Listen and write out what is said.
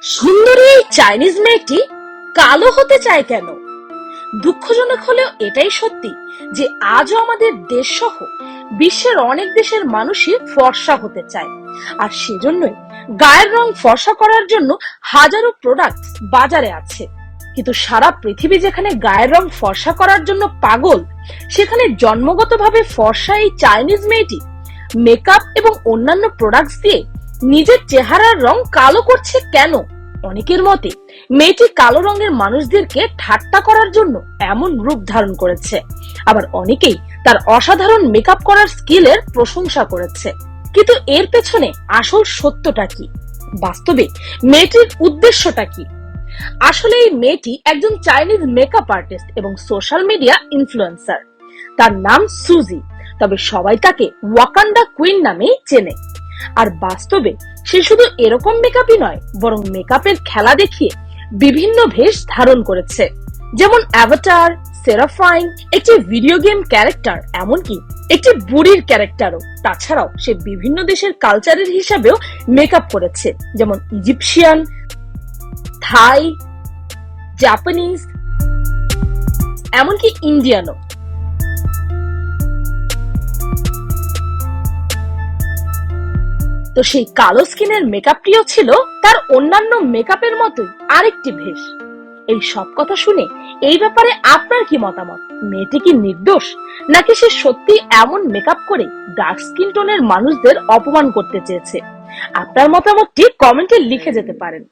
সুন্দরী এই চাইনিজ মেয়েটি কালো হতে চায় কেন? দুঃখজনক হলেও এটাই সত্যি যে আজও আমাদের দেশ সহ বিশ্বের অনেক দেশের মানুষই ফর্সা হতে চায়, আর সেজন্যই গায়ের রং ফর্সা করার জন্য হাজারো প্রোডাক্ট বাজারে আছে। কিন্তু সারা পৃথিবী যেখানে গায়ের রং ফর্সা করার জন্য পাগল, সেখানে জন্মগতভাবে ফর্সা এই চাইনিজ মেয়েটি মেকআপ এবং অন্যান্য প্রোডাক্টস দিয়ে নিজের চেহারার রং কালো করছে কেন? অনেকের মতে মেয়েটি কালো রঙের মানুষদেরকে ঠাট্টা করার জন্য এমন রূপ ধারণ করেছে, আবার অনেকেই তার অসাধারণ মেকআপ করার স্কিলের প্রশংসা করেছে। কিন্তু এর পেছনে আসল সত্যটা কি? বাস্তবে মেয়েটির উদ্দেশ্যটা কি? আসলে এই মেয়েটি একজন চাইনিজ মেকআপ আর্টিস্ট এবং সোশ্যাল মিডিয়া ইনফ্লুয়েন্সার। তার নাম সুজি, তবে সবাই তাকে ওয়াকান্ডা কুইন নামেই চেনে। আর বাস্তবে সে শুধু এরকম মেকআপই নয়, বরং মেকআপের খেলা দেখিয়ে বিভিন্ন ভেষ ধারণ করেছে, যেমন অ্যাভাটার, সেরাফাইন, একটি ভিডিও গেম ক্যারেক্টার, এমনকি একটি বুড়ির ক্যারেক্টারও। তাছাড়াও সে বিভিন্ন দেশের কালচারের হিসাবেও মেকআপ করেছে, যেমন ইজিপশিয়ান, থাই, জাপানিজ, এমনকি ইন্ডিয়ানও। তো সেই কালো স্কিনের মেকআপটিও ছিল তার অন্যান্য মেকআপের মতোই আরেকটি ভেষ। এই সব কথা শুনে এই ব্যাপারে আপনার কি মতামত? মেয়েটি কি নির্দোষ, নাকি সে সত্যি এমন মেকআপ করে ডার্ক স্কিন টোনের মানুষদের অপমান করতে চেয়েছে? আপনার মতামতটি কমেন্টে লিখে যেতে পারেন।